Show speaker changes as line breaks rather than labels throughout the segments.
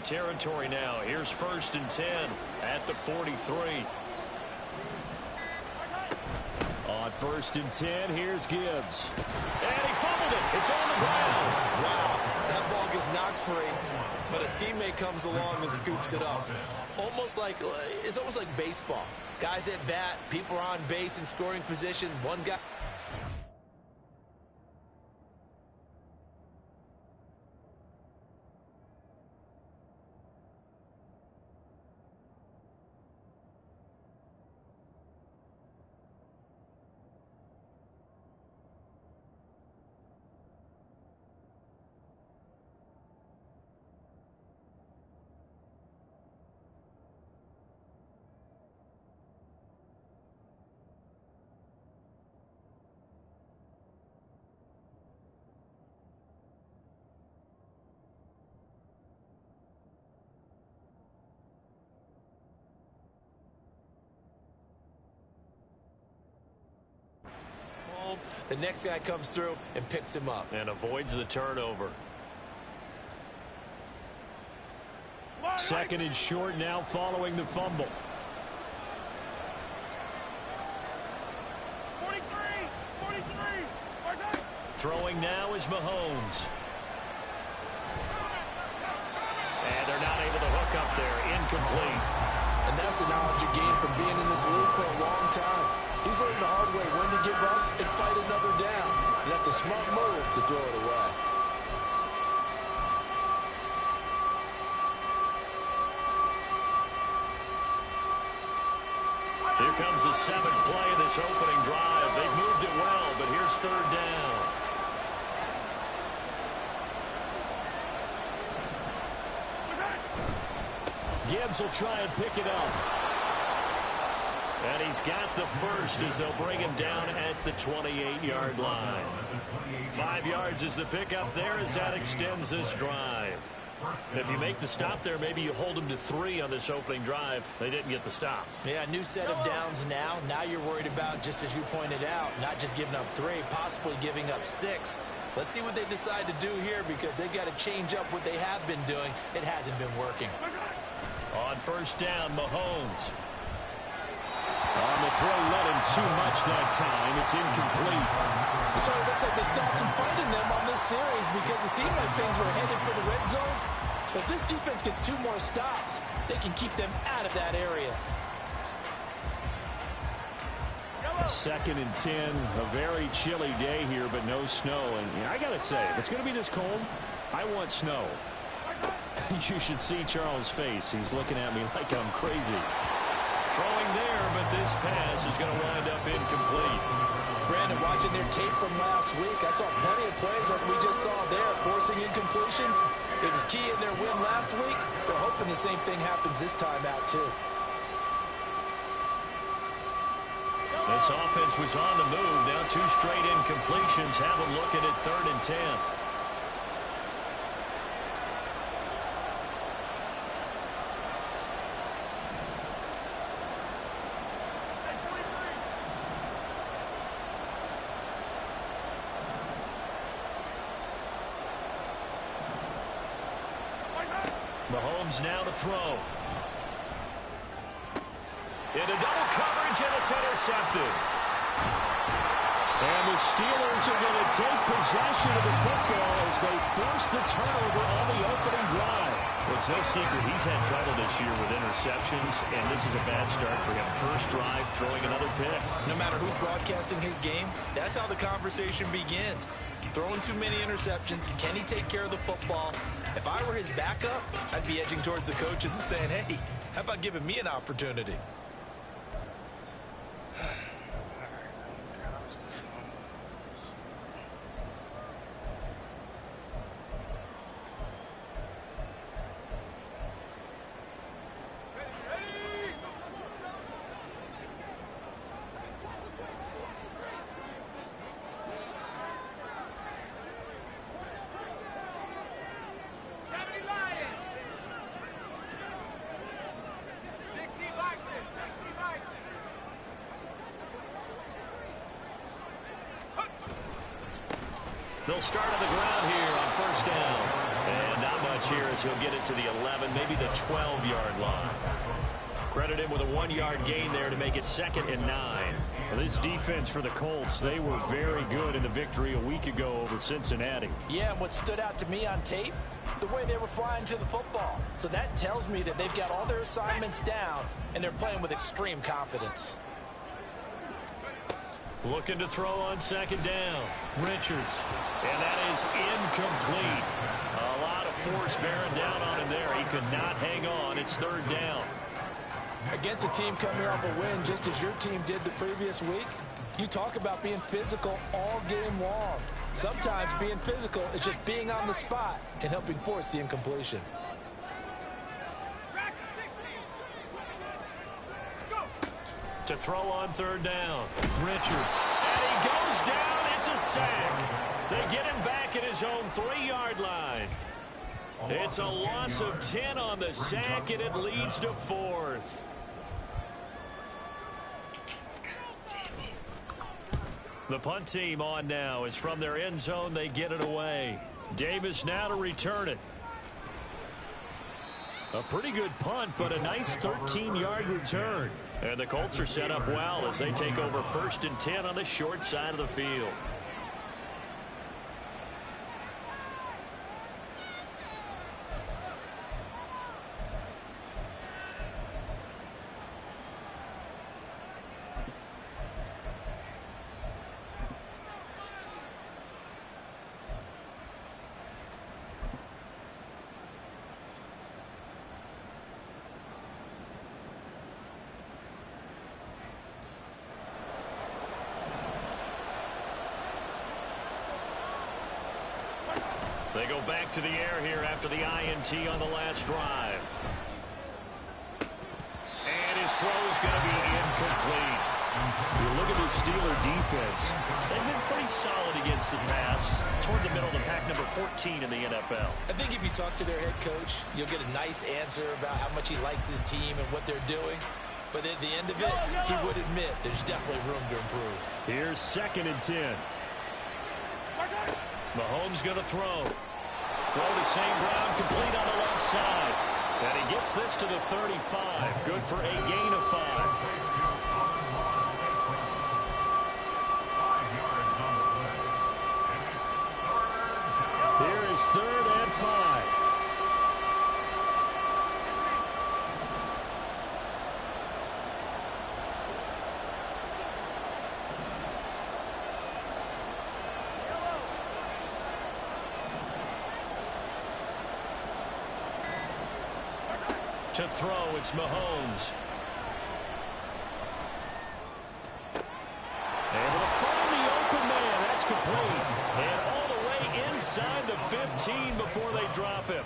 territory now. Here's 1st and 10 at the 43. On 1st and 10, here's Gibbs. And he fumbled it. It's on the ground.
Wow, that ball gets knocked free, but a teammate comes along and scoops it up. It's almost like baseball. Guys at bat, people are on base in scoring position. One guy. The next guy comes through and picks him up.
And avoids the turnover. 2nd and short now following the fumble.
43.
Throwing now is Mahomes. And they're not able to hook up there. Incomplete.
And that's the knowledge you gain from being in this league for a long time. He's learned the hard way when to give up and fight another down. And that's a smart move to throw it away.
Here comes the 7th play of this opening drive. They've moved it well, but here's 3rd down. Gibbs will try and pick it up. And he's got the first as they'll bring him down at the 28-yard line. 5 yards is the pickup there as that extends this drive. If you make the stop there, maybe you hold them to 3 on this opening drive. They didn't get the stop.
Yeah, new set of downs now. Now you're worried about, just as you pointed out, not just giving up 3, possibly giving up 6. Let's see what they decide to do here because they've got to change up what they have been doing. It hasn't been working.
On 1st down, Mahomes. On the throw, let him too much that time. It's incomplete.
So it looks like they stopped some fighting them on this series because it seemed like things were headed for the red zone. But this defense gets 2 more stops. They can keep them out of that area.
2nd and 10. A very chilly day here, but no snow. And I got to say, if it's going to be this cold, I want snow. You should see Charles' face. He's looking at me like I'm crazy. Throwing there, but this pass is going to wind up incomplete.
Brandon, watching their tape from last week, I saw plenty of plays like we just saw there, forcing incompletions. It was key in their win last week. They're hoping the same thing happens this time out, too.
This offense was on the move. Now 2 straight incompletions. Have them looking at 3rd and 10. Mahomes now to throw. Into double coverage, and it's intercepted. And the Steelers are going to take possession of the football as they force the turnover on the opening drive. Well, it's no secret he's had trouble this year with interceptions, and this is a bad start for him. First drive, throwing another pick.
No matter who's broadcasting his game, that's how the conversation begins. Throwing too many interceptions. Can he take care of the football? If I were his backup, I'd be edging towards the coaches and saying, hey, how about giving me an opportunity? They'll start on the ground here on 1st down. And not much
much here as he'll get it to the 11, maybe the 12-yard line. Credit him with a 1-yard gain there to make it 2nd and 9. Well, this defense for the Colts, they were very good in the victory a week ago over Cincinnati.
Yeah, and what stood out to me on tape, the way they were flying to the football. So that tells me that they've got all their assignments down, and they're playing with extreme confidence.
Looking to throw on 2nd down. Richards. And that is incomplete. A lot of force bearing down on him there. He could not hang on. It's 3rd down.
Against a team coming off a win just as your team did the previous week, you talk about being physical all game long. Sometimes being physical is just being on the spot and helping force the incompletion.
To throw on 3rd down. Richards. And he goes down. It's a sack. They get him back at his own 3-yard line. It's a loss of 10 on the sack, and it leads to 4th. The punt team on now is from their end zone. They get it away. Davis now to return it. A pretty good punt, but a nice 13-yard return. And the Colts are set up well as they take over 1st and 10 on the short side of the field. They go back to the air here after the INT on the last drive. And his throw is going to be incomplete. You look at the Steeler defense. They've been pretty solid against the pass. Toward the middle of the pack, number 14 in the NFL.
I think if you talk to their head coach, you'll get a nice answer about how much he likes his team and what they're doing. But at the end of it, he would admit there's definitely room to improve.
Here's 2nd and 10. Mahomes going to throw. Throw to St. Brown, complete on the left side. And he gets this to the 35. Good for a gain of 5. Here is 3rd and 5. To throw, it's Mahomes. Able to find the open man. That's complete. And all the way inside the 15 before they drop him.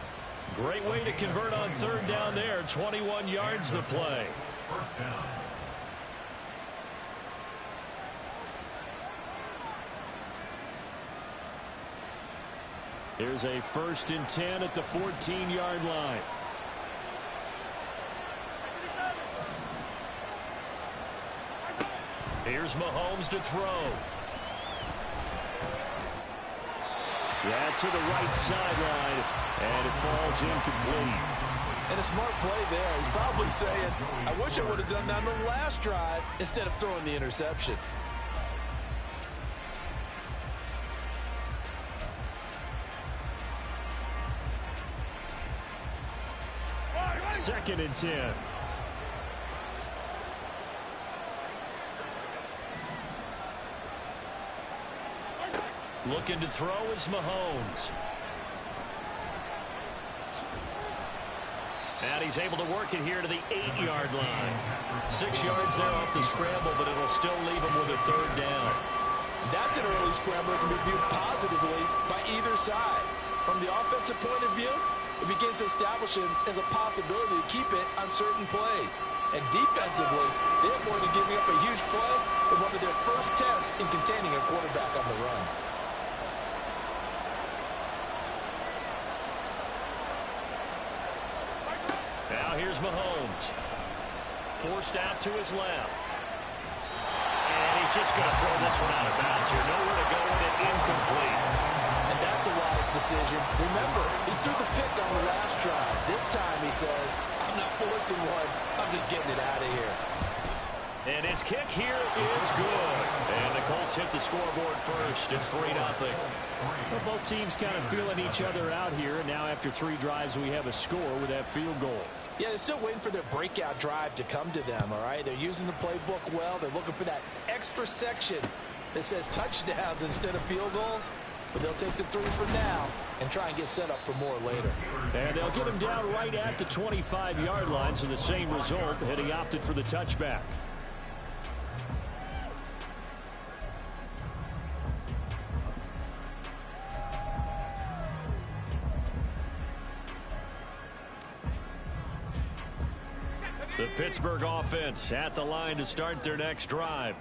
Great way to convert on 3rd down there. 21 yards the play. 1st down. Here's a 1st and 10 at the 14-yard line. Here's Mahomes to throw. Yeah, to the right sideline, and it falls incomplete.
And a smart play there. He's probably saying, I wish I would have done that on the last drive instead of throwing the interception.
Second and 10. Looking to throw is Mahomes. And he's able to work it here to the 8-yard line. 6 yards there off the scramble, but it'll still leave him with a 3rd down.
That's an early scramble that can be viewed positively by either side. From the offensive point of view, it begins to establish it as a possibility to keep it on certain plays. And defensively, they're more than giving up a huge play in one of their first tests in containing a quarterback on the run.
Now here's Mahomes. Forced out to his left. And he's just going to throw this one out of bounds here. Nowhere to go with it, incomplete.
And that's a wise decision. Remember, he threw the pick on the last drive. This time he says, I'm not forcing one. I'm just getting it out of here.
And his kick here is good. And the Colts hit the scoreboard first. It's 3-0. Well, both teams kind of feeling each other out here. And now after 3 drives, we have a score with that field goal.
Yeah, they're still waiting for their breakout drive to come to them, all right? They're using the playbook well. They're looking for that extra section that says touchdowns instead of field goals. But they'll take the 3 for now and try and get set up for more later.
And they'll get him down right at the 25-yard line. So the same result, had he opted for the touchback. The Pittsburgh offense at the line to start their next drive.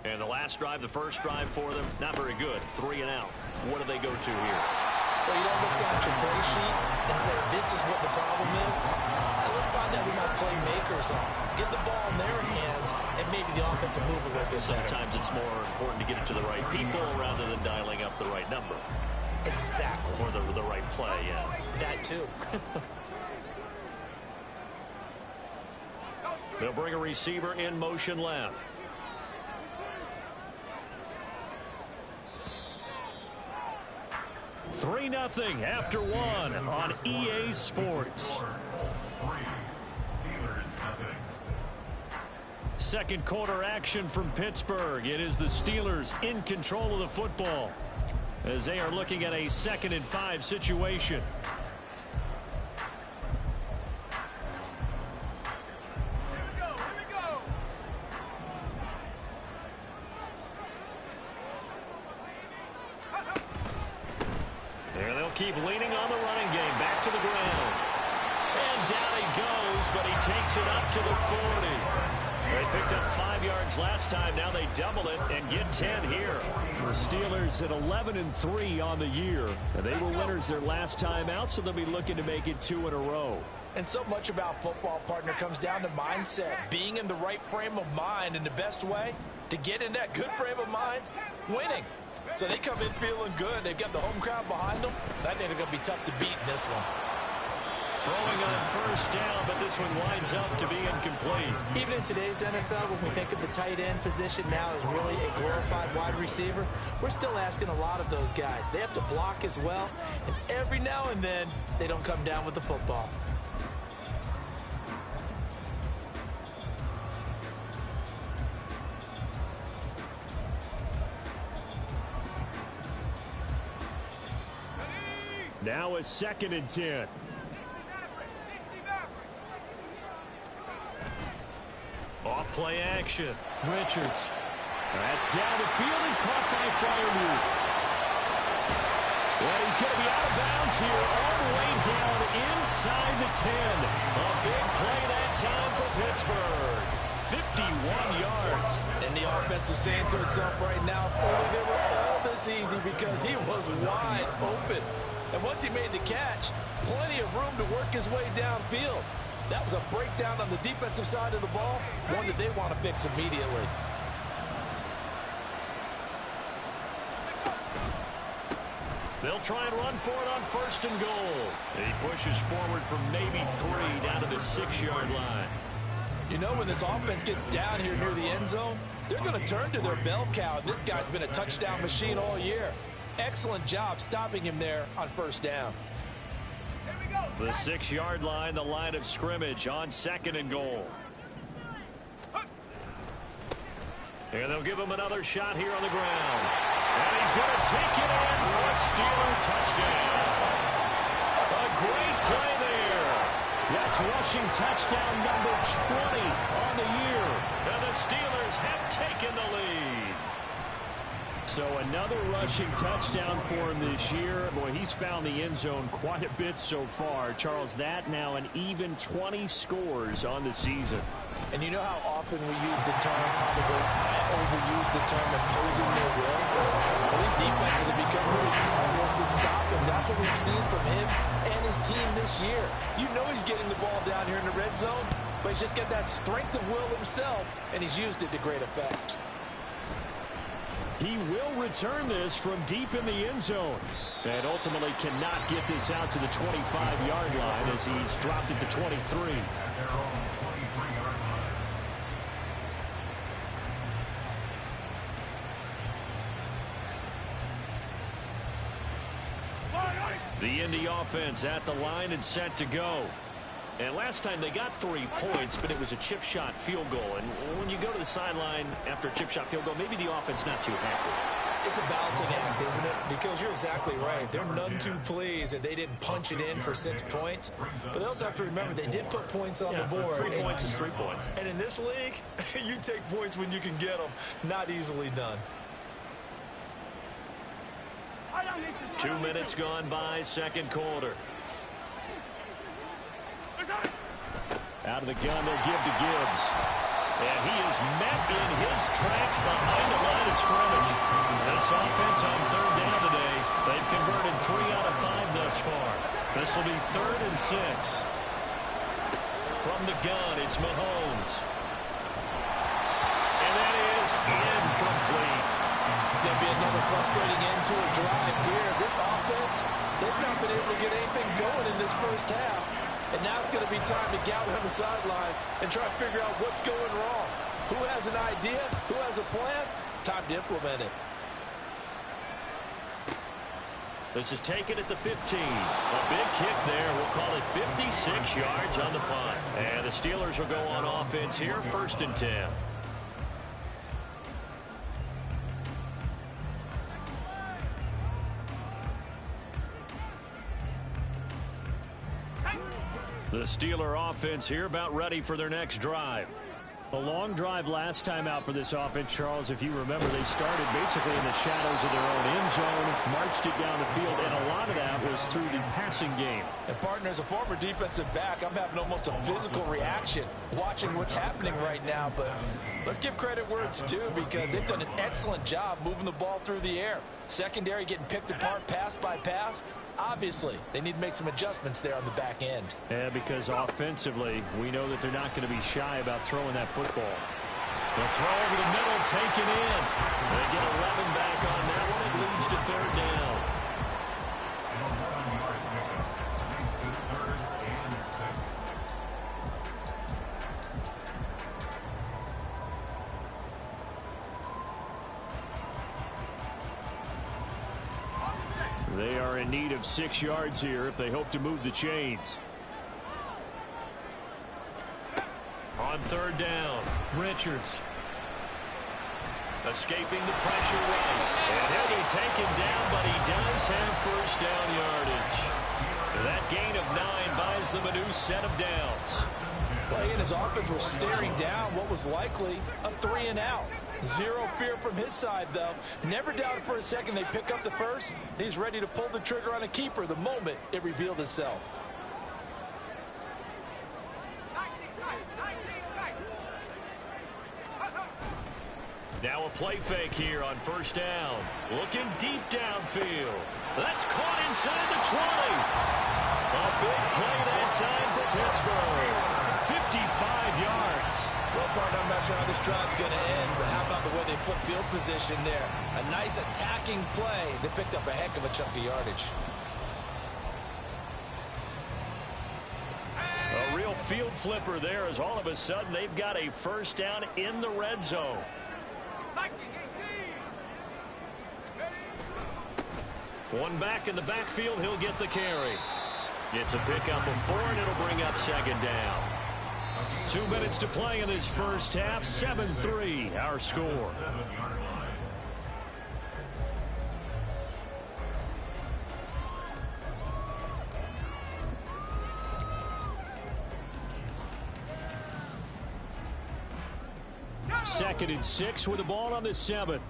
And the last drive, the first drive for them, not very good. 3 and out. What do they go to here?
Well, you don't look down at your play sheet and say, this is what the problem is. Let's find out who my playmakers are. Get the ball in their hands, and maybe the offense will move a little bit better.
Sometimes it's more important to get it to the right people rather than dialing up the right number.
Exactly.
Or the right play, yeah.
That too.
They'll bring a receiver in motion left. Three 0 after 1 on EA Sports. Second quarter action from Pittsburgh. It is the Steelers in control of the football as they are looking at a 2nd and 5 situation. Keep leaning on the running game. Back to the ground. And down he goes, but he takes it up to the 40. They picked up 5 yards last time. Now they double it and get 10 here. The Steelers at 11-3 on the year. And they were winners their last time out, so they'll be looking to make it 2 in a row.
And so much about football, partner, comes down to mindset. Being in the right frame of mind, and the best way to get in that good frame of mind, winning. So they come in feeling good. They've got the home crowd behind them. I think they're going to be tough to beat in this one.
Throwing on first down, but this one winds up to be incomplete.
Even in today's NFL, when we think of the tight end position now as really a glorified wide receiver, we're still asking a lot of those guys. They have to block as well, and every now and then, they don't come down with the football.
Now a 2nd and 10. Off play action. Richards. That's down the field and caught by Freiermuth. Well, he's going to be out of bounds here all the way down inside the 10. A big play that time for Pittsburgh. 51 yards.
And the offense is saying to itself right now, only they were all this easy because he was wide open. And once he made the catch, plenty of room to work his way downfield. That was a breakdown on the defensive side of the ball, one that they want to fix immediately.
They'll try and run for it on 1st and goal. He pushes forward from maybe 3 down to the 6-yard line.
You know, when this offense gets down here near the end zone, they're going to turn to their bell cow. This guy's been a touchdown machine all year. Excellent job stopping him there on 1st down.
The 6-yard line, the line of scrimmage on 2nd and goal. And they'll give him another shot here on the ground. And he's going to take it in for a Steeler touchdown. A great play there. That's rushing touchdown number 20 on the year. And the Steelers have taken the lead. So another rushing touchdown for him this year. Boy, he's found the end zone quite a bit so far. Charles, that now an even 20 scores on the season.
And you know how often we use the term, probably overuse the term, imposing their will? Well, these defenses have become really powerless to stop him. That's what we've seen from him and his team this year. You know he's getting the ball down here in the red zone, but he's just got that strength of will himself, and he's used it to great effect.
He will return this from deep in the end zone. And ultimately cannot get this out to the 25-yard line as he's dropped it to 23. The Indy offense at the line and set to go. And last time they got 3 points, but it was a chip shot field goal. And when you go to the sideline after a chip shot field goal, maybe the offense not too happy.
It's a balancing act, isn't it? Because you're exactly right. They're none too pleased that they didn't punch it in for 6 points. But they also have to remember they did put points on the board.
3 points is 3 points.
And in this league, you take points when you can get them. Not easily done.
2 minutes gone by, second quarter. Out of the gun, they'll give to Gibbs. And he is met in his tracks behind the line of scrimmage. This offense on third down today, they've converted 3 out of 5 thus far. This will be 3rd and 6. From the gun, it's Mahomes. And that is incomplete.
It's going to be another frustrating end to a drive here. This offense, they've not been able to get anything going in this first half. And now it's going to be time to gather on the sidelines and try to figure out what's going wrong. Who has an idea? Who has a plan? Time to implement it.
This is taken at the 15. A big kick there. We'll call it 56 yards on the punt. And the Steelers will go on offense here, 1st and 10. The Steeler offense here about ready for their next drive. A long drive last time out for this offense, Charles. If you remember, they started basically in the shadows of their own end zone, marched it down the field, and a lot of that was through the passing game.
And, partner, as a former defensive back, I'm having almost a physical reaction watching what's happening right now. But let's give credit where it's due because they've done an excellent job moving the ball through the air. Secondary getting picked apart pass by pass. Obviously, they need to make some adjustments there on the back end.
Yeah, because offensively, we know that they're not going to be shy about throwing that football. They'll throw over the middle, taken in. They get 11 back on that one. It leads to 3rd down. They are in need of 6 yards here if they hope to move the chains. On 3rd down, Richards. Escaping the pressure right. And he'll be taken down, but he does have 1st down yardage. That gain of 9 buys them a new set of downs.
Play in his offense was staring down what was likely a 3 and out. Zero fear from his side, though. Never doubted for a second they pick up the first. He's ready to pull the trigger on a keeper the moment it revealed itself.
Now a play fake here on 1st down. Looking deep downfield. That's caught inside the 20. A big play that time for Pittsburgh. 55 yards.
Well, partner, I'm not sure how this drive's going to end, but how about the way they flip field position there? A nice attacking play. They picked up a heck of a chunk of yardage.
A real field flipper there as all of a sudden they've got a 1st down in the red zone. One back in the backfield, he'll get the carry. It's a pickup of 4, and it'll bring up 2nd down. 2 minutes to play in this first half. 7-3, our score. Second and 6 with the ball on the 7.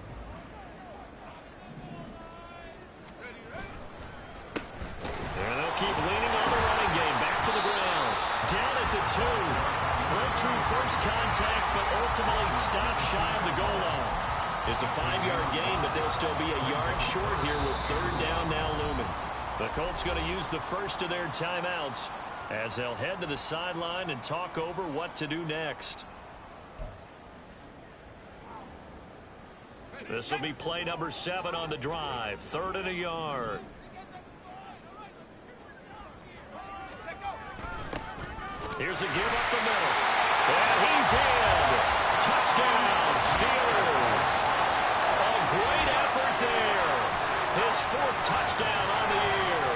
And they'll keep leaning on the running game. Back to the ground. Down at the 2. Broke through first contact, but ultimately stopped shy of the goal line. It's a 5-yard gain, but they'll still be a yard short here with 3rd down now looming. The Colts going to use the first of their timeouts as they'll head to the sideline and talk over what to do next. This will be play number 7 on the drive. 3rd and a yard. Here's a give up the middle. And he's in. Touchdown, Steelers. A great effort there. His 4th touchdown on the year.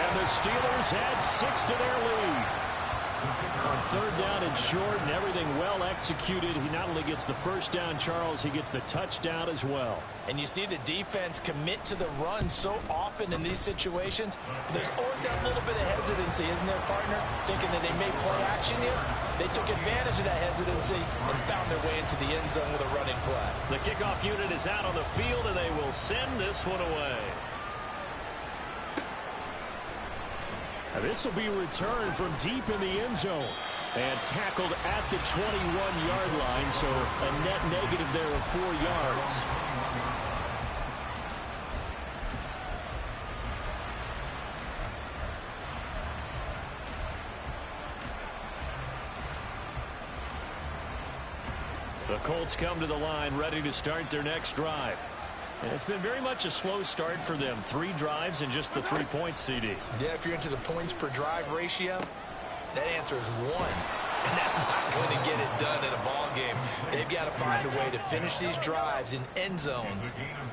And the Steelers add 6 to their lead. On 3rd down and short and everything well executed, he not only gets the first down, Charles, he gets the touchdown as well.
And you see the defense commit to the run so often in these situations. There's always that little bit of hesitancy, isn't there, partner? Thinking that they may play action here. They took advantage of that hesitancy and found their way into the end zone with a running play.
The kickoff unit is out on the field, and they will send this one away. This will be returned from deep in the end zone and tackled at the 21-yard line, so a net negative there of 4 yards. The Colts come to the line ready to start their next drive. And it's been very much a slow start for them. 3 drives and just the 3 points, CD.
Yeah, if you're into the points per drive ratio, that answer is 1. And that's not going to get it done in a ball game. They've got to find a way to finish these drives in end zones,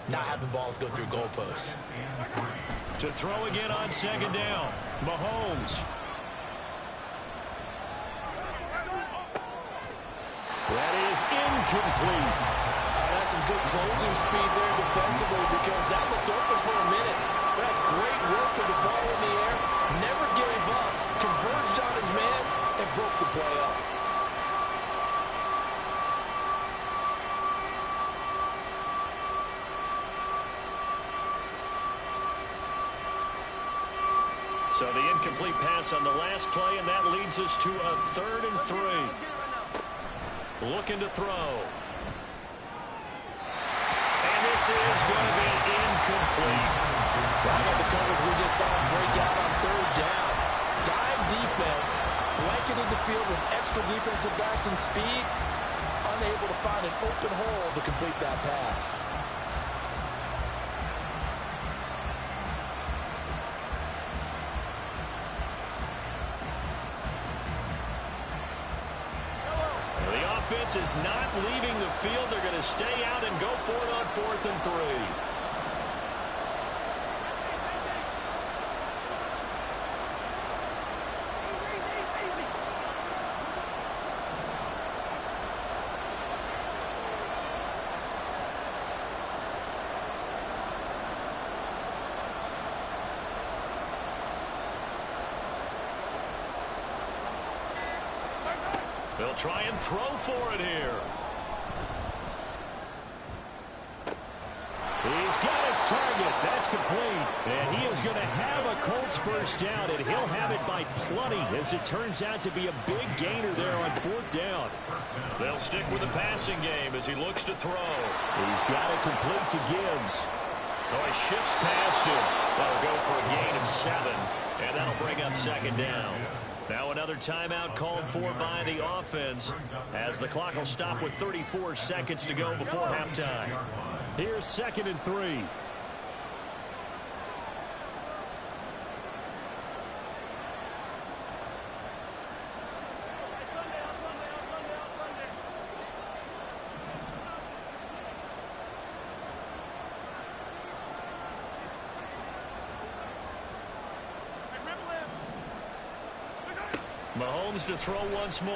not having balls go through goalposts.
To throw again on 2nd down, Mahomes. That is incomplete.
That's some good closing speed there defensively because that looked open for a minute. That's great work with the ball in the air. Never gave up. Converged on his man and broke the play up.
So the incomplete pass on the last play, and that leads us to a 3rd and 3. Looking to throw. This is going to be incomplete.
Right on the coverage, we just saw him break out on 3rd down. Dime defense, blanketed the field with extra defensive backs and speed, unable to find an open hole to complete that pass.
Is not leaving the field. They're going to stay out and go for it on 4th and 3. They'll try and throw for it here. He's got his target. That's complete. And he is going to have a Colts first down, and he'll have it by plenty, as it turns out to be a big gainer there on 4th down. They'll stick with the passing game as he looks to throw. He's got it complete to Gibbs. Oh, he shifts past him. That'll go for a gain of 7, and that'll bring up 2nd down. Now another timeout called for by the offense, as the clock will stop with 34 seconds to go before halftime. Here's 2nd and 3. Mahomes to throw once more.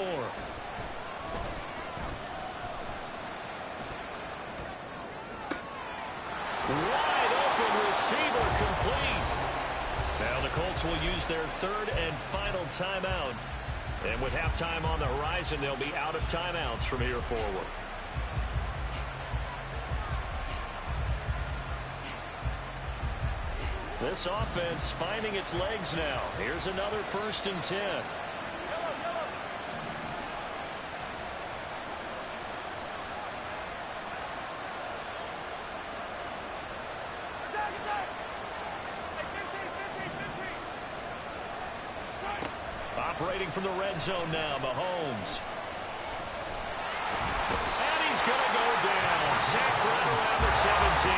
Wide open receiver, complete. Now the Colts will use their 3rd and final timeout. And with halftime on the horizon, they'll be out of timeouts from here forward. This offense finding its legs now. Here's another 1st and 10. Operating from the red zone now, Mahomes. And he's going to go down. Sacked right around the 17.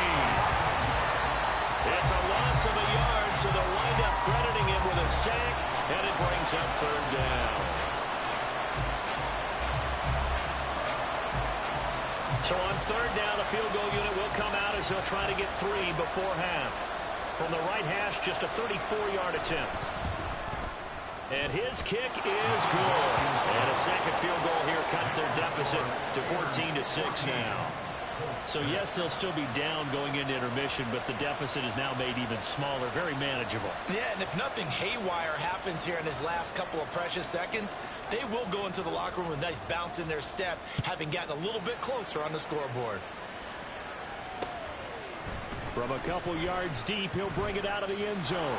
It's a loss of a yard, so they'll wind up crediting him with a sack, and it brings up 3rd down. So on third down, the field goal unit will come out as they'll try to get 3 before half. From the right hash, just a 34-yard attempt. And his kick is good. And a second field goal here cuts their deficit to 14-6 now. So, yes, they'll still be down going into intermission, but the deficit is now made even smaller, very manageable.
Yeah, and if nothing haywire happens here in his last couple of precious seconds, they will go into the locker room with a nice bounce in their step, having gotten a little bit closer on the scoreboard.
From a couple yards deep, he'll bring it out of the end zone.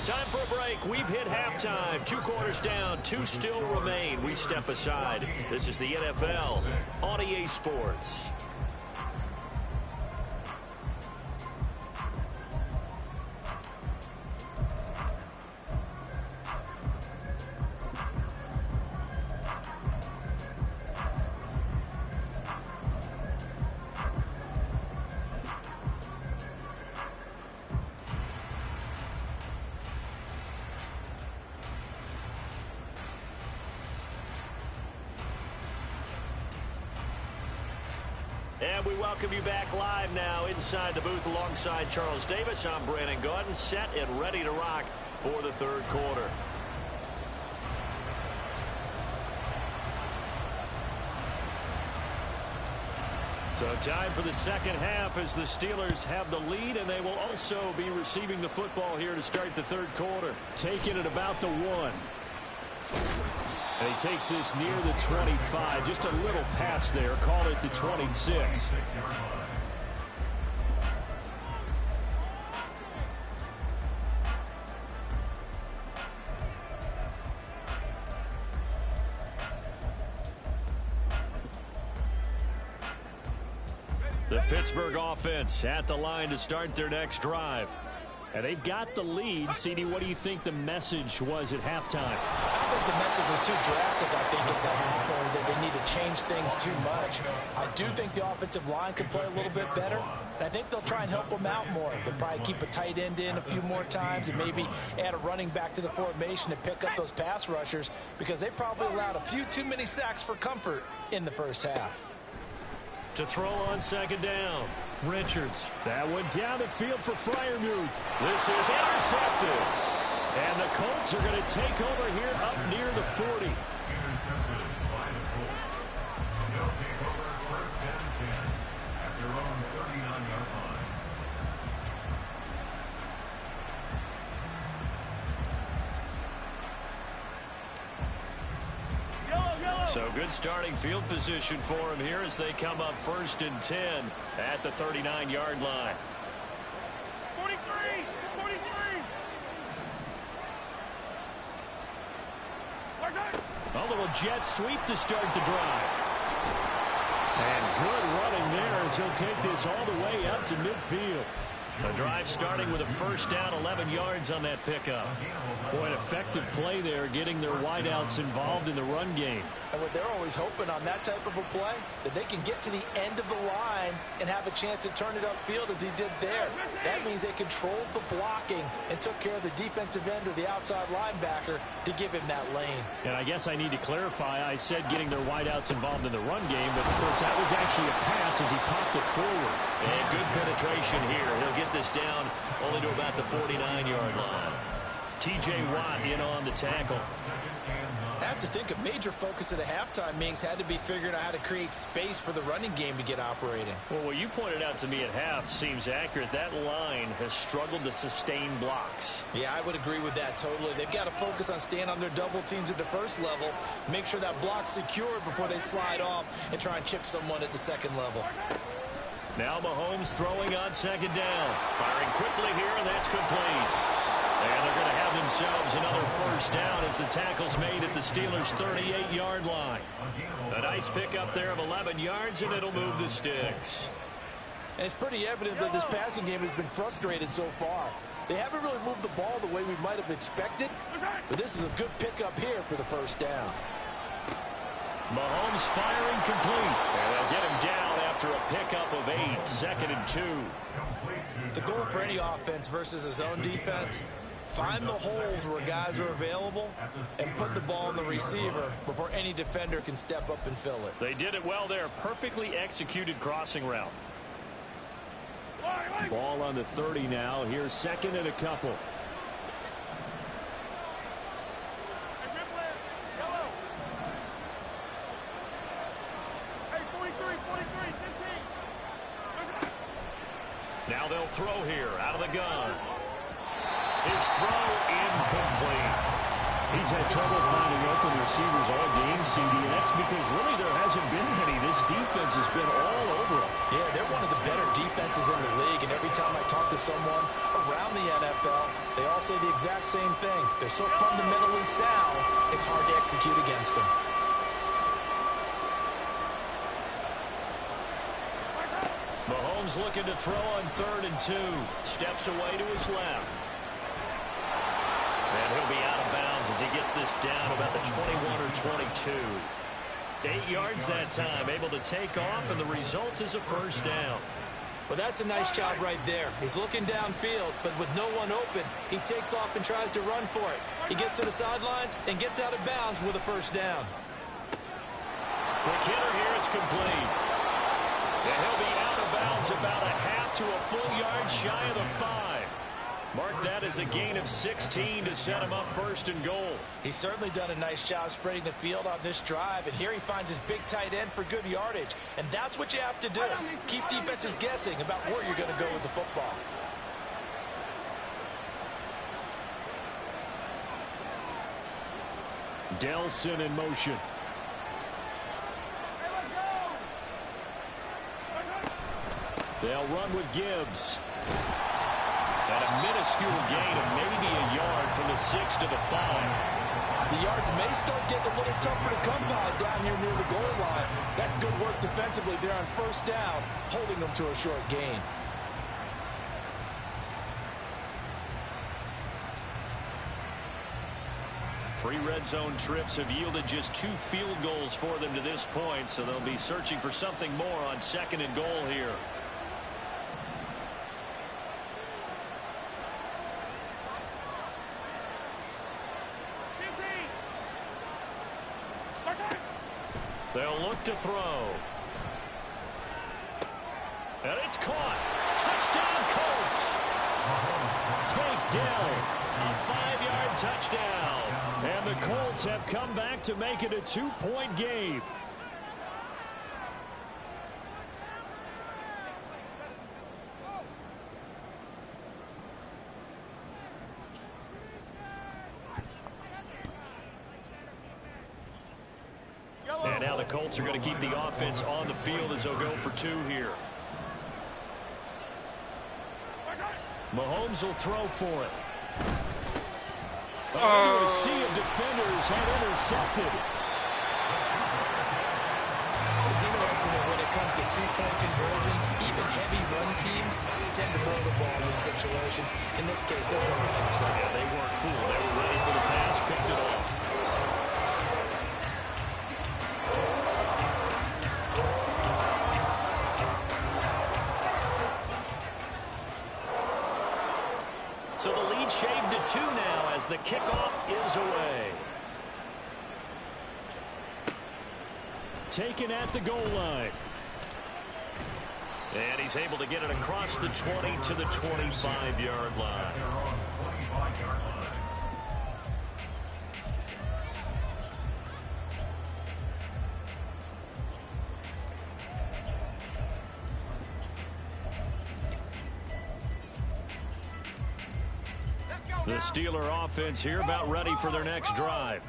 Time for a break. We've hit halftime. 2 quarters down. 2 still remain. We step aside. This is the NFL on EA Sports. And we welcome you back live now inside the booth alongside Charles Davis. I'm Brandon Gaudin, set and ready to rock for the third quarter. So time for the second half as the Steelers have the lead, and they will also be receiving the football here to start the third quarter. Taking it about the 1. And he takes this near the 25. Just a little pass there. Call it the 26. The Pittsburgh offense at the line to start their next drive. And they've got the lead. CD, what do you think the message was at halftime?
I think the message was too drastic, I think, at the half, or that they need to change things too much. I do think the offensive line could play a little bit better. And I think they'll try and help them out more. They'll probably keep a tight end in a few more times and maybe add a running back to the formation to pick up those pass rushers, because they probably allowed a few too many sacks for comfort in the first half.
To throw on second down. Richards. That one down the field for Freiermuth. This is intercepted. And the Colts are going to take over here up near the 40.
Intercepted by the Colts. They'll take over first and 10 at their own 39-yard line.
So good starting field position for him here as they come up first and 10 at the 39-yard line.
43! 43!
A little jet sweep to start the drive. And good running there as he'll take this all the way up to midfield. The drive starting with a first down, 11 yards on that pickup. Boy, an effective play there, getting their wideouts involved in the run game.
And what they're always hoping on that type of a play, that they can get to the end of the line and have a chance to turn it upfield as he did there. That means they controlled the blocking and took care of the defensive end or the outside linebacker to give him that lane.
And I guess I need to clarify, I said getting their wideouts involved in the run game, but of course that was actually a pass as he popped it forward. And good penetration here. He'll get this down only to about the 49-yard line. T.J. Watt in on the tackle.
I have to think a major focus at the halftime meetings had to be figuring out how to create space for the running game to get operating.
Well, what you pointed out to me at half seems accurate. That line has struggled to sustain blocks.
Yeah, I would agree with that totally. They've got to focus on staying on their double teams at the first level, make sure that block's secured before they slide off and try and chip someone at the second level.
Now Mahomes throwing on second down. Firing quickly here, and that's complete. And they're going to have themselves another first down as the tackle's made at the Steelers' 38-yard line. A nice pickup there of 11 yards, and it'll move the sticks.
And it's pretty evident that this passing game has been frustrated so far. They haven't really moved the ball the way we might have expected, but this is a good pickup here for the first down.
Mahomes firing complete, and they'll get him down after a pickup of 8, 2nd and 2.
The goal for any offense versus his own defense, Find the holes where guys are available and put the ball in the receiver before any defender can step up and fill it.
They did it well there. Perfectly executed crossing route. Ball on the 30 now. Here's second and a couple. Now they'll throw here out of the gun. His throw incomplete. He's had trouble finding open receivers all game, CD, and that's because really there hasn't been any. This defense has been all over him.
Yeah, they're one of the better defenses in the league, and every time I talk to someone around the NFL, they all say the exact same thing. They're so fundamentally sound, it's hard to execute against them.
Mahomes looking to throw on 3rd and 2. Steps away to his left. And he'll be out of bounds as he gets this down about the 21 or 22. 8 yards that time, able to take off, and the result is a first down.
Well, that's a nice job right there. He's looking downfield, but with no one open, he takes off and tries to run for it. He gets to the sidelines and gets out of bounds with a first down.
Quick hitter here, it's complete. And he'll be out of bounds about a half to a full yard shy of the 5. Mark that as a gain of 16 to set him up 1st and goal.
He's certainly done a nice job spreading the field on this drive, and here he finds his big tight end for good yardage. And that's what you have to do. Keep defenses guessing about where you're going to go with the football.
Delson in motion. They'll run with Gibbs. And a minuscule gain of maybe a yard from the 6 to the 5.
The yards may start getting a little tougher to come by down here near the goal line. That's good work defensively there on 1st down, holding them to a short gain.
Free red zone trips have yielded just 2 field goals for them to this point, so they'll be searching for something more on 2nd and goal here. They'll look to throw. And it's caught. Touchdown, Colts. Take down. A 5-yard touchdown. And the Colts have come back to make it a 2-point game. And now the Colts are going to keep the offense on the field as they'll go for 2 here. Mahomes will throw for it. A sea of defenders had intercepted.
It's interesting that when it comes to 2-point conversions, even heavy run teams tend to throw the ball in these situations. In this case, this one was intercepted.
Yeah, they weren't fooled. They were ready for the pass, picked it off. So the lead shaved to 2 now as the kickoff is away. Taken at the goal line. And he's able to get it across the 20 to the 25-yard line. The Steeler offense here about ready for their next drive.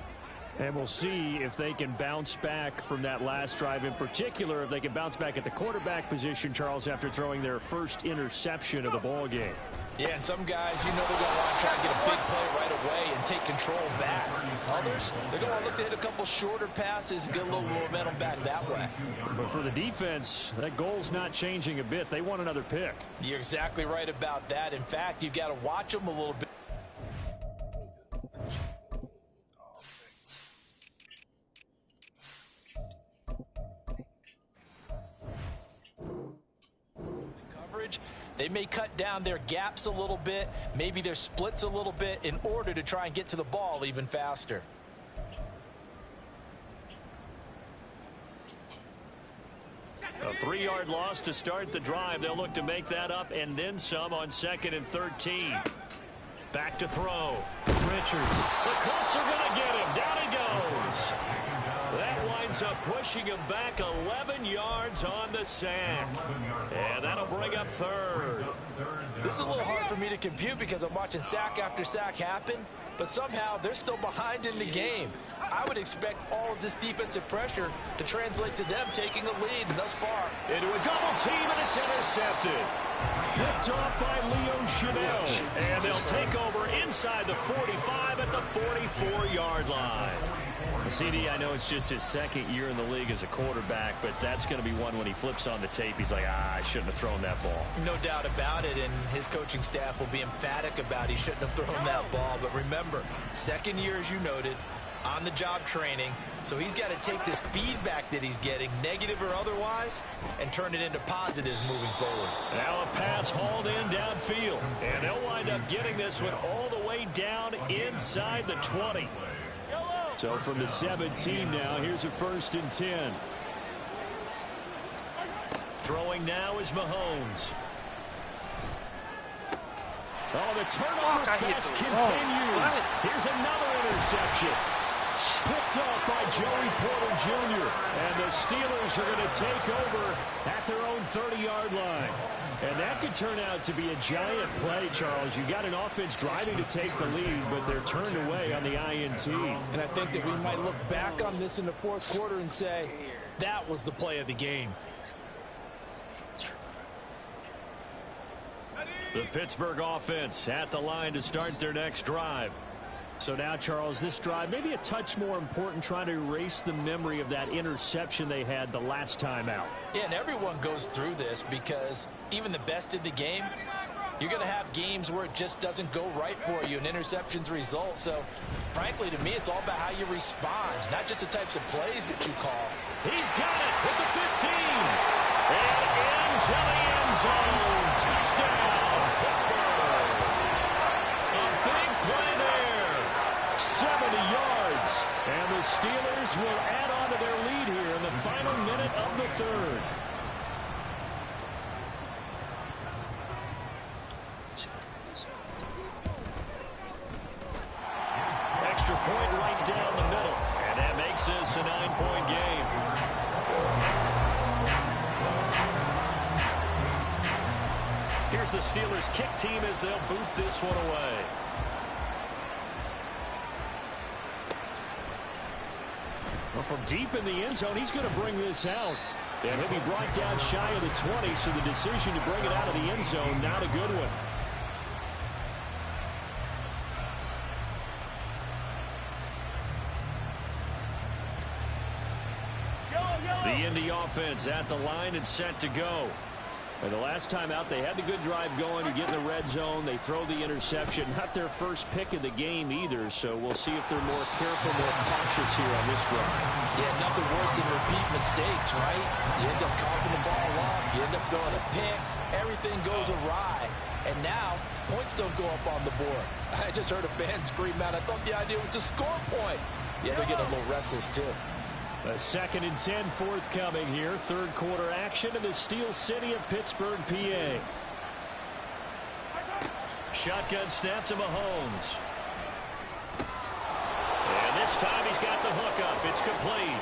And we'll see if they can bounce back from that last drive. In particular, if they can bounce back at the quarterback position, Charles, after throwing their first interception of the ball game.
Yeah, and some guys, you know, they're going to want to try to get a big play right away and take control back. Others, they're going to want to look to hit a couple shorter passes and get a little momentum back that way.
But for the defense, that goal's not changing a bit. They want another pick.
You're exactly right about that. In fact, you've got to watch them a little bit. They may cut down their gaps a little bit, maybe their splits a little bit in order to try and get to the ball even faster.
A 3-yard loss to start the drive. They'll look to make that up and then some on 2nd and 13. Back to throw. Richards. The Colts are going to get him. Down he goes. That winds up pushing him back 11 yards on the sack. And that'll bring up 3rd.
This is a little hard for me to compute because I'm watching sack after sack happen, but somehow they're still behind in the game. I would expect all of this defensive pressure to translate to them taking a lead thus far.
Into a double team, and it's intercepted. Picked off by Leo Chanel. And they'll take over inside the 45 at the 44-yard line. CD, I know it's just his 2nd year in the league as a quarterback, but that's going to be one when he flips on the tape. He's like, I shouldn't have thrown that ball.
No doubt about it, and his coaching staff will be emphatic about he shouldn't have thrown that ball. But remember, 2nd year, as you noted, on-the-job training, so he's got to take this feedback that he's getting, negative or otherwise, and turn it into positives moving forward.
Now a pass hauled in downfield, and they'll wind up getting this one all the way down inside the 20. So from the 17 now, here's a 1st and 10. Throwing now is Mahomes. Oh, the turnover fest continues. Here's another interception. Picked off by Joey Porter Jr. And the Steelers are going to take over at their own 30-yard line. And that could turn out to be a giant play, Charles. You got an offense driving to take the lead, but they're turned away on the INT.
And I think that we might look back on this in the 4th quarter and say, that was the play of the game.
The Pittsburgh offense at the line to start their next drive. So now, Charles, this drive maybe a touch more important, trying to erase the memory of that interception they had the last time out.
Yeah, and everyone goes through this because even the best in the game, you're going to have games where it just doesn't go right for you and interceptions result. So, frankly, to me, it's all about how you respond, not just the types of plays that you call.
He's got it with the 15. And into the end zone. Touchdown, Pittsburgh. A big play there. 70 yards. And the Steelers will add on to their lead here in the final minute of the 3rd. Extra point right down the middle. And that makes this a 9-point game. Here's the Steelers kick team as they'll boot this one away. Well, from deep in the end zone, he's going to bring this out. And he'll be brought down shy of the 20, so the decision to bring it out of the end zone, not a good one. The Indy offense at the line and set to go. And the last time out, they had the good drive going to get in the red zone. They throw the interception. Not their first pick of the game either, so we'll see if they're more careful, more cautious here on this drive.
Yeah, nothing worse than repeat mistakes, right? You end up coughing the ball up, you end up throwing a pick, everything goes awry. And now, points don't go up on the board. I just heard a fan scream out, I thought the idea was to score points. Yeah, they're getting a little restless, too.
A 2nd and 10 forthcoming here. 3rd quarter action in the Steel City of Pittsburgh, PA. Shotgun snap to Mahomes. And this time he's got the hook up. It's complete.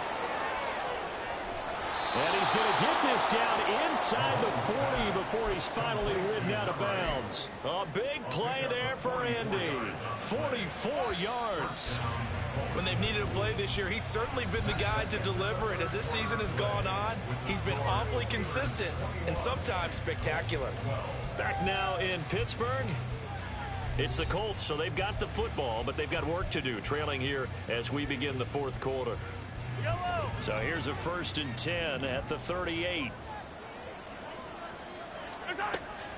And he's going to get this down inside the 40 before he's finally ridden out of bounds. A big play there for Andy. 44 yards.
When they've needed a play this year, he's certainly been the guy to deliver it. As this season has gone on, he's been awfully consistent and sometimes spectacular.
Back now in Pittsburgh. It's the Colts, so they've got the football, but they've got work to do, trailing here as we begin the 4th quarter. So here's a 1st and 10 at the 38.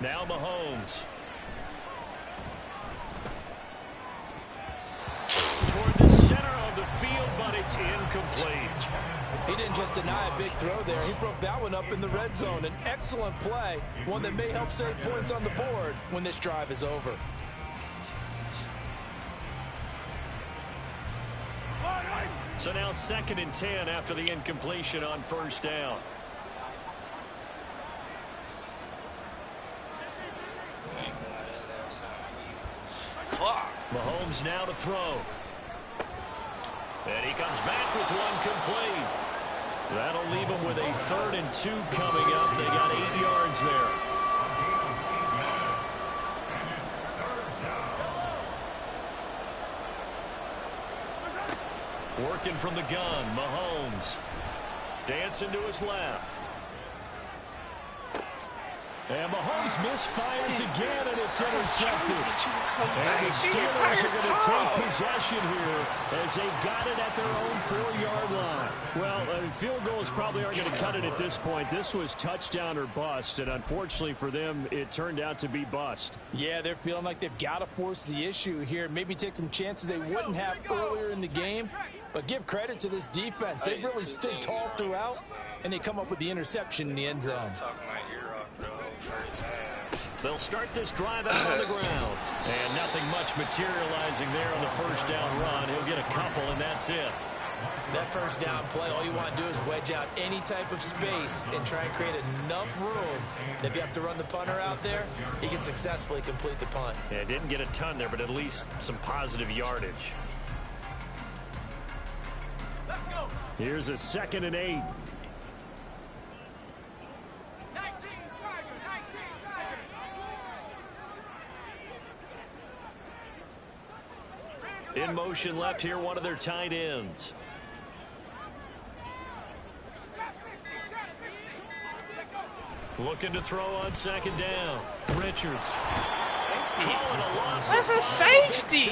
Now Mahomes. Toward the center of the field, but it's incomplete.
He didn't just just deny a big throw there. He broke that one up in the red zone. An excellent play, one that may help save points on the board when this drive is over.
So now 2nd and 10 after the incompletion on first down. Mahomes now to throw. And he comes back with one complete. That'll leave him with a 3rd and 2 coming up. They got 8 yards there. Working from the gun, Mahomes. Dancing to his left. And Mahomes misfires again, and it's intercepted. And the Steelers are going to take possession here as they've got it at their own 4-yard line. Well, field goals probably aren't going to cut it at this point. This was touchdown or bust, and unfortunately for them, it turned out to be bust.
Yeah, they're feeling like they've got to force the issue here. Maybe take some chances they wouldn't have earlier in the game. But give credit to this defense. They've really stood tall throughout, and they come up with the interception in the end zone.
They'll start this drive out on the ground. And nothing much materializing there on the first down run. He'll get a couple, and that's it.
That first down play, all you want to do is wedge out any type of space and try and create enough room that if you have to run the punter out there, he can successfully complete the punt.
Yeah, didn't get a ton there, but at least some positive yardage. Here's a 2nd and 8. In motion left here, one of their tight ends. Looking to throw on 2nd down. Richards. Calling a loss.
That's a safety.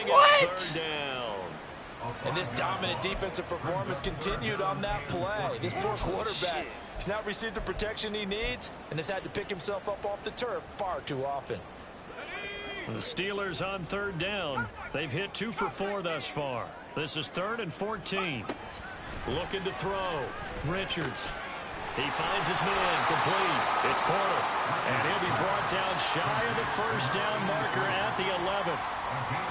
What?
3rd down.
And this dominant defensive performance continued on that play. This poor quarterback has not received the protection he needs and has had to pick himself up off the turf far too often.
The Steelers on 3rd down. They've hit 2 for 4 thus far. This is 3rd and 14. Looking to throw. Richards. He finds his man complete. It's Porter. And he'll be brought down shy of the first down marker at the 11.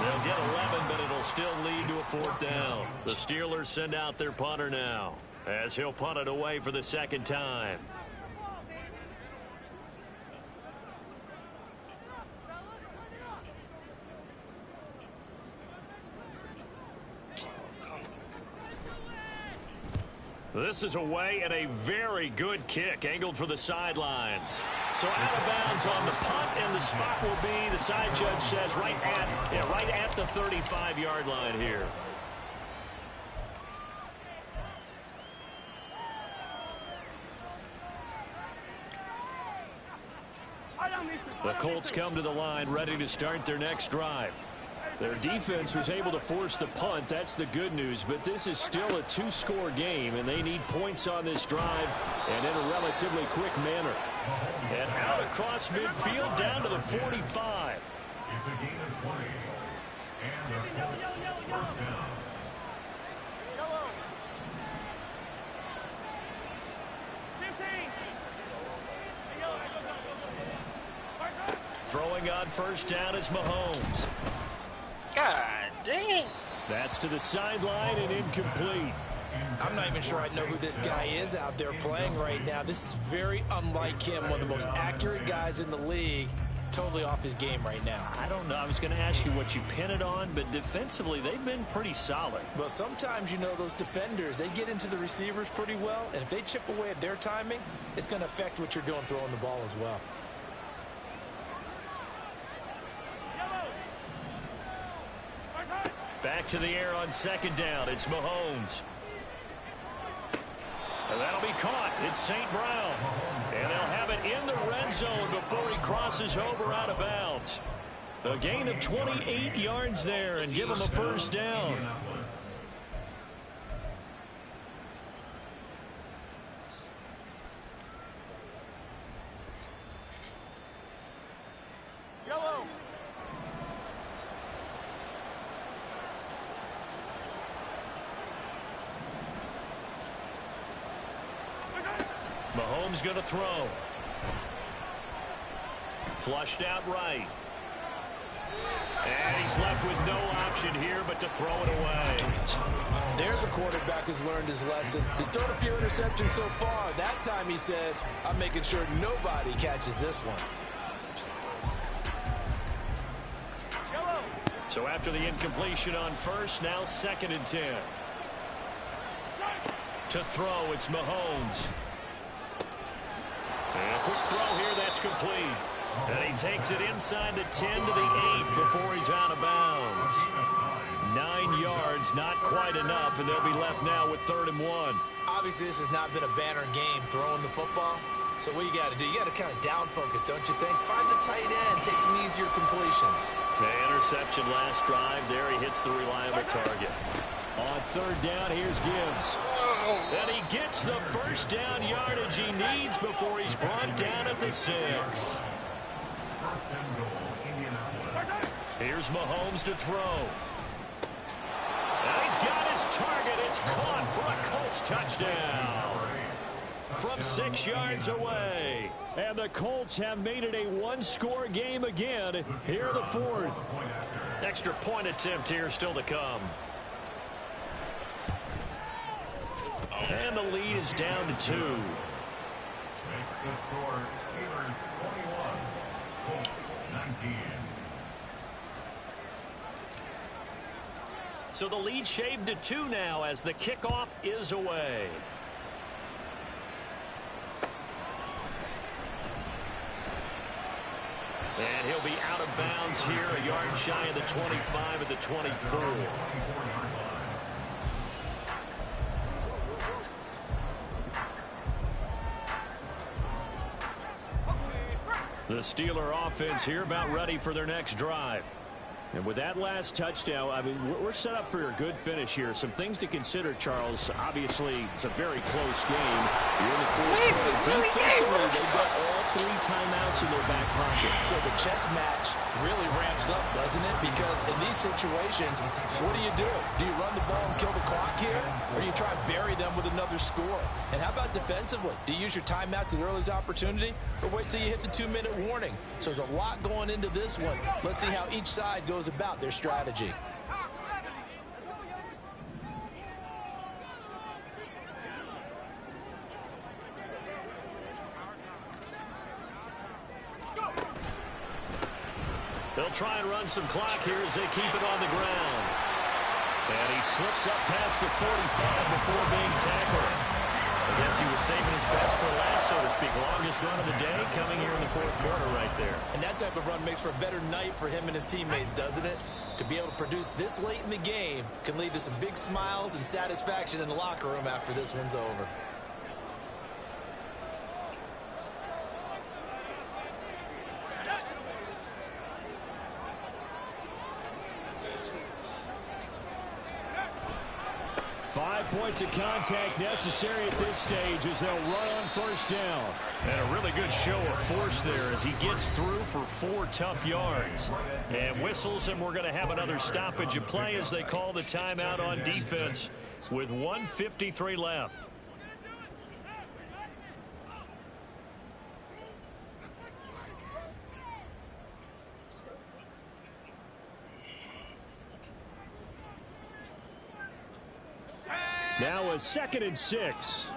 They'll get 11, but it'll still lead to a 4th down. The Steelers send out their punter now as he'll punt it away for the 2nd time. This is away and a very good kick angled for the sidelines. So out of bounds on the punt, and the spot will be, the side judge says, right at the 35-yard line here. The Colts come to the line ready to start their next drive. Their defense was able to force the punt. That's the good news. But this is still a 2-score game, and they need points on this drive and in a relatively quick manner. And out across midfield down to the 45.
It's a gain of 20. And the Colts first down.
Throwing on first down is Mahomes.
God dang.
That's to the sideline and incomplete.
I'm not even sure I know who this guy is out there playing right now. This is very unlike him, one of the most accurate guys in the league. Totally off his game right now.
I don't know. I was going to ask you what you pin it on, but defensively they've been pretty solid.
Well, sometimes, you know, those defenders, they get into the receivers pretty well, and if they chip away at their timing, it's going to affect what you're doing throwing the ball as well.
Back to the air on second down. It's Mahomes. And that'll be caught. It's St. Brown. And they'll have it in the red zone before he crosses over out of bounds. A gain of 28 yards there and give him a first down. Mahomes going to throw. Flushed out right. And he's left with no option here but to throw it away.
There's a quarterback who's learned his lesson. He's thrown a few interceptions so far. That time he said, I'm making sure nobody catches this one.
So after the incompletion on first, now 2nd and 10. To throw, it's Mahomes. And a quick throw here, that's complete. And he takes it inside the 10 to the 8 before he's out of bounds. 9 yards, not quite enough, and they'll be left now with 3rd and 1.
Obviously, this has not been a banner game throwing the football. So what you got to do, you got to kind of down focus, don't you think? Find the tight end, take some easier completions.
The interception last drive. There he hits the reliable target. On 3rd down, here's Gibbs. And he gets the first down yardage he needs before he's brought down at the 6. Here's Mahomes to throw. And he's got his target. It's caught for a Colts touchdown. From 6 yards away. And the Colts have made it a one-score game again here in the 4th. Extra point attempt here still to come. And the lead is down to 2.
Makes the score Steelers 21, Colts 19.
So the lead shaved to 2 now as the kickoff is away. And he'll be out of bounds here, a yard shy of the 25 at the 24. The Steeler offense here about ready for their next drive. And with that last touchdown, I mean, we're set up for a good finish here. Some things to consider, Charles. Obviously, it's a very close game. You're in the 4th quarter. Defensively, they've got all 3 timeouts in their back pocket.
So the chess match really ramps up, doesn't it? Because in these situations, what do? Do you run the ball and kill the clock here? Or do you try and bury them with another score? And how about defensively? Do you use your timeouts at the earliest opportunity? Or wait till you hit the 2-minute warning? So there's a lot going into this one. Let's see how each side goes about their strategy.
They'll try and run some clock here as they keep it on the ground. And he slips up past the 45 before being tackled. I guess he was saving his best for last, so to speak. Longest run of the day coming here in the 4th quarter right there.
And that type of run makes for a better night for him and his teammates, doesn't it? To be able to produce this late in the game can lead to some big smiles and satisfaction in the locker room after this one's over.
Points of contact necessary at this stage as they'll run on 1st down. And a really good show of force there as he gets through for 4 tough yards. And whistles, and we're going to have another stoppage of play as they call the timeout on defense with 1:53 left. Now a 2nd and 6.
Let's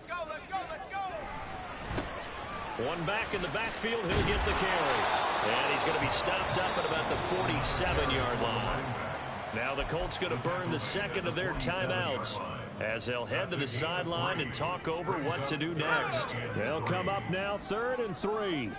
go.
One back in the backfield, he'll get the carry. And he's going to be stopped up at about the 47-yard line. Now the Colts going to burn the 2nd of their timeouts as they'll head to the sideline and talk over what to do next. They'll come up now 3rd and 3.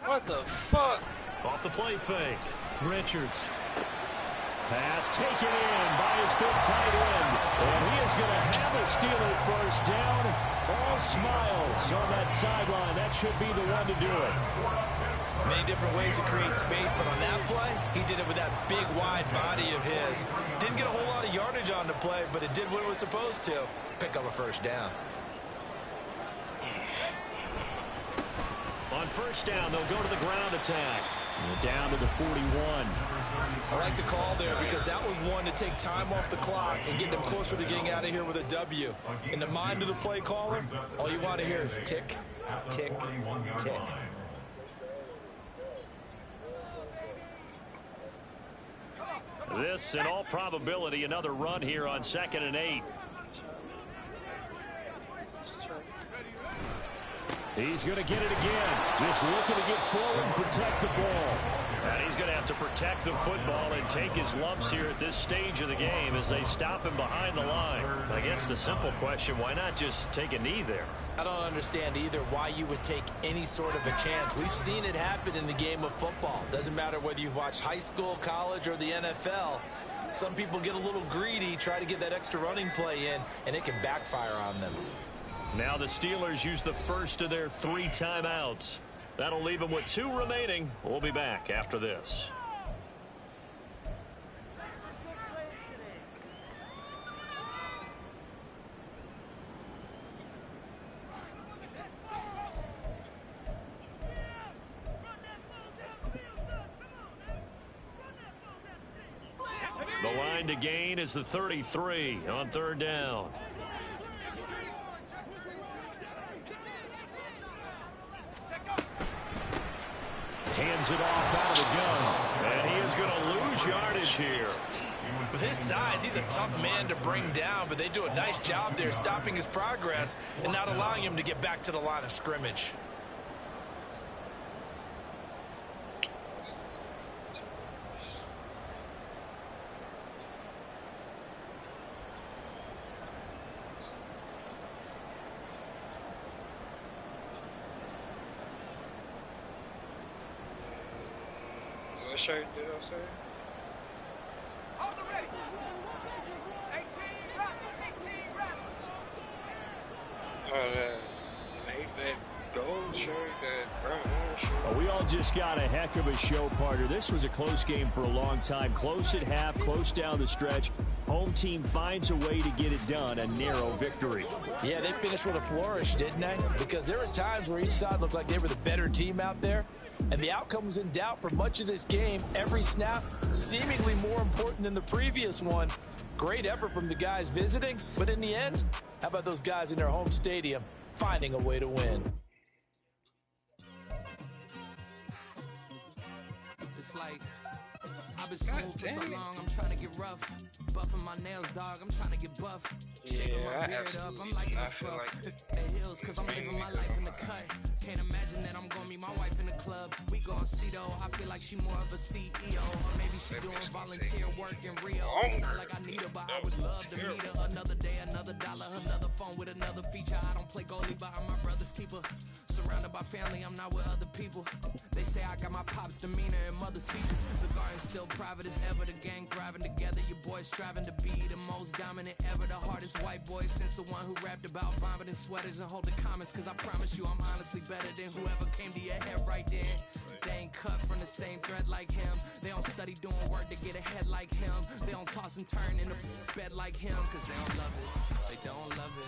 What the fuck?
Off the play fake. Richards. Pass taken in by his big tight end. And he is going to have a Steeler first down. All smiles on that sideline. That should be the one to do it.
Many different ways to create space, but on that play, he did it with that big, wide body of his. Didn't get a whole lot of yardage on the play, but it did what it was supposed to. Pick up a first down.
On first down, they'll go to the ground attack. Down to the 41.
I like the call there because that was one to take time off the clock and get them closer to getting out of here with a W. In the mind of the play caller, all you want to hear is tick, tick, tick.
This, in all probability, another run here on 2nd and 8. He's going to get it again. Just looking to get forward and protect the ball. And he's going to have to protect the football and take his lumps here at this stage of the game as they stop him behind the line. I guess the simple question, why not just take a knee there?
I don't understand either why you would take any sort of a chance. We've seen it happen in the game of football. Doesn't matter whether you've watched high school, college, or the NFL. Some people get a little greedy, try to get that extra running play in, and it can backfire on them.
Now the Steelers use the first of their 3 timeouts. That'll leave them with 2 remaining. We'll be back after this. The line to gain is the 33 on 3rd down. Hands it off out of the gun. And he is going to lose yardage here.
With his size, he's a tough man to bring down, but they do a nice job there stopping his progress and not allowing him to get back to the line of scrimmage.
What shirt did I say?
Hold the ready. 18 rep. 18 rep.
That gold shirt, that brown shirt.
Well, we all just got a heck of a show, partner. This was a close game for a long time. Close at half, close down the stretch. Home team finds a way to get it done. A narrow victory.
Yeah, they finished with a flourish, didn't they? Because there were times where each side looked like they were the better team out there. And the outcome was in doubt for much of this game. Every snap seemingly more important than the previous one. Great effort from the guys visiting. But in the end, how about those guys in their home stadium finding a way to win?
Just like I've been smooth for so long, I'm trying to get rough. Buffing my nails, dog, I'm trying to get buff. Shaking my beard up, I'm like a scruff. The hills, cause I'm living my life in the cut. Can't imagine that I'm gonna meet my wife in the club. We gon' see though, I feel like she more of a CEO. Or maybe she doing volunteer work in Rio. It's not like I need her, but I would love to meet her. Another day, another dollar, another phone with another feature. I don't play goalie, but I'm my brother's keeper. Surrounded by family, I'm not with other people. They say I got my pop's demeanor and mother's features. The garden's still private as ever, the gang thriving together. Your boys striving to be the most dominant ever. The hardest white boy since the one who rapped about vomiting sweaters and holding comments. Cause I promise you I'm honestly better than whoever came to your head right then. They ain't cut from the same thread like him. They don't study doing work to get ahead like him. They don't toss and turn in the bed like him. Cause they don't love it, they don't love it.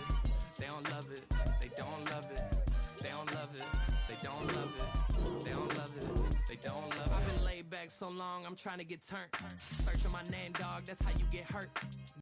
They don't love it, they don't love it. They don't love it, they don't love it. They don't love it, they don't love it. I've been laid back so long, I'm trying to get turned. Searching my name, dog, that's how you get hurt.